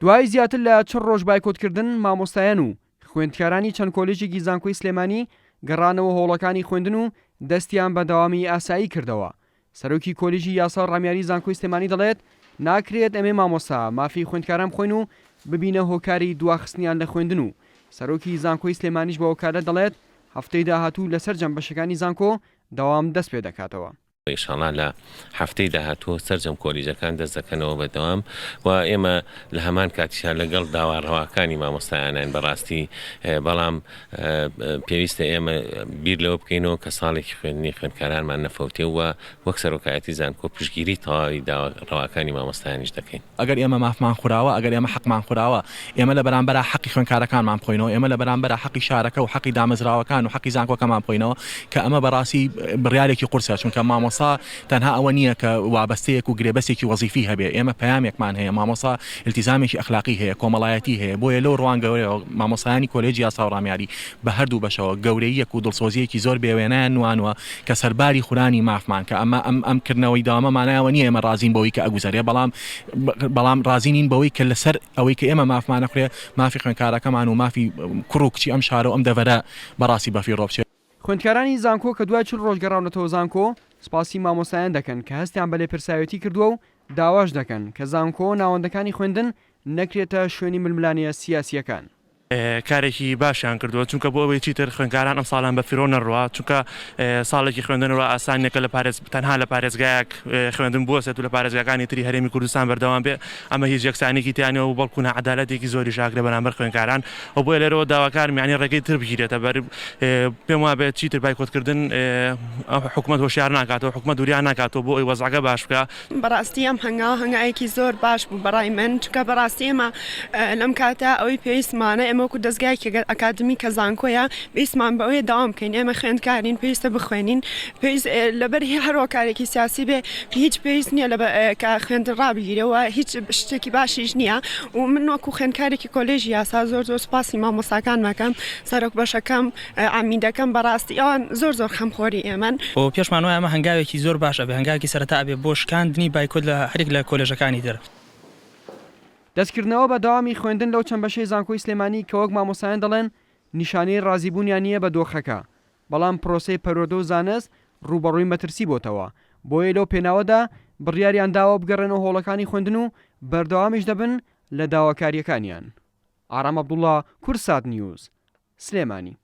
دوای زیاتر لە 4 ڕۆژ بایکۆتکردن مامۆستایان و خوێندکارانی چەند کۆلێژێکی زانکۆی سلێمانی گەڕانەوە هۆڵەکانی خوێندن و دەستیان بە دەوامی ئاسایی کردەوە. سەرۆکی کۆلێژی یاسا ڕامیاری زانکۆی سلێمانی دەڵێت ناکرێت ئەمێ مامۆستا مافی خوێندکاران بخۆین و ببینە هۆکاری دواخستنیان لە خوێندن و سەرۆکی زانکۆی سلێمانیش بە وەکالەت دەڵێت هەفتەی داهاتوو لەسەر جەمبەشەکانی زانکۆ دەوام دەست پێ دەکاتەوە. ئینشاڵڵا لە هەفتەی داهاتوو سەرجەم کۆلیژەکان دەست دەکەنەوە بەدەوام و ئێمە لە هەمان کاتیشا لەگەڵ داواڕەواکانی مامۆستایانان بەڕاستی بەڵام پێویستە ئێمە بیر لەوە بکەینەوە کە ساڵێکی خوێندنی خوێندکارانمان نەفەوتێەوە وەک سەرۆکایەتی زانکۆ پشتگیری تەواوی داواڕەواکانی مامۆستایانیش دەکەین. ئەگەر ئێمە مافمان خوراوە ئەگەر ئێمە حەقمان خوراوە ئێمە لە بەرامبەر حەقی خوێندکارەکانمان بخۆینەوە ئێمە لە بەرامبەر حەقی شارەکە و حەقی دامەزراوەکان و حەقی زانکۆکەمان بخۆینەوە کە ئەمە بەڕاستی بڕیارێکی قورسە چونکە مامۆستا تەنها ئەوە نییە کە وابەستەیەک و گرێبەسێکی وەزیفی هەبێ ئێمە پەیامێکمان هەیە مامۆستا التیزامێکی ئەخلاقی هەیە کۆمەڵایەتی هەیە بۆیە لەو ڕوان گەورەیە مامۆستایانی کۆلێجی یاسا و ڕامیاری بە هەردوو بەشەوە گەورەیەک و دڵسۆزیەکی زۆر بێوێنەیان نوانوە کە سەرباری خورانی مافمان کە ئەم کردنەوەی داوامەمانایەوە نییە ئێمە ڕازین بەوەی کە ئەگوزارێ بەڵام ڕازینین بەوەی کە لەسەر ئەوەی کە ئێمە مافمانە خوێ مافی خوێندکارەکەمان و مافی کوڕ و کچی ئەم شارە و ئەم دەڤەرە بەڕاستی بەفی ڕۆبچێت. خوێندکارانی زانکۆ کە دوای 4 ڕۆژ گەڕاونەتەوە زانکۆ سپاسی مامۆستایان دەکەن کە هەستیان بە لێپرساوێتی کردووە و داواش دەکەن کە زانکۆ ناوەندەکانی خوێندن نەکرێتە شوێنی ململانیە سیاسیەکان. کارێکی باشیان کردووە چونکە بۆ ئەوەی چیتر خوێندکاران ئەم ساڵان بە فیرۆ نەڕوە چونکە ساڵێکی خوێندنەوە ئاسانێکە لە تەنها لە پارێزگایەک خوێندن بووەسێت و لە پارێزگاکانی تری هەرێمی کوردستان بەردەوام بێ ئەمە هیچ یەکسانێکی تیانەوە و بەڵکو نەعەدالەتێکی زۆری ژاگرە بەرامبەر خوێندکاران و بۆیە لێرەوە داواکار میانی ڕێگەی تر بگیرێتە بەر پێم وابێت چیتر بایکۆتکردن حکومەت هۆشیار ناکاتەوە حکومەت دووریان ناکاتەوە بۆ ئەوی وەزعەکە باش بکە. بەڕاستی ئەم هەنگاوێکی زۆر باش بوو بەڕای من چونکە بەڕاستی ئێمە لەم کاتە ئەوەی پێویستمانە ئێمە وەکو دەستگایەکی ئەکادمی کە زانکۆیە پێویستمان بەوەیە داوام بکەین ئێمە خوێندکارین پێویستە بخوێنین لەبەر هەروە کارێکی سیاسی بێ هیچ پێویست نییە کە خوێندن ڕابگیرەوە هیچ شتێکی باشیش نییە و من وەکو خوێندکارێکی کۆلێژی یاسا زۆر سپاسی مامۆستاکان مەکەم سەرۆک بەشەکەم ئامیدەکەم بەڕاستی ئەوان زۆر خەمخۆری ئێمەن و پێشمانەوە ئەمە هەنگاوێکی زۆر باشە بێ هەنگاوێکی سەرەتا بێ بۆ شکاندنی بایکۆت لە هەرێک لە کۆلێژەکانی تر. دەستکردنەوە بە داوامی خوێندن لەو چەند بەشەی زانکۆی سلێمانی کە وەک مامۆستایان دەڵێن نیشانەی ڕازیبوونیان نییە بە دۆخەکە بەڵام پرۆسەی پەرۆدە و زانست ڕوبەڕووی مەترسی بۆتەوە بۆیە لەو پێناوەدا بڕیاریان داوە بگەڕێنەوە هۆڵەکانی خوێندن و بەردەوامیش دەبن لە داواکاریەکانیان. ئارام عەبدوڵڵا، کورسات نیوز، سلێمانی.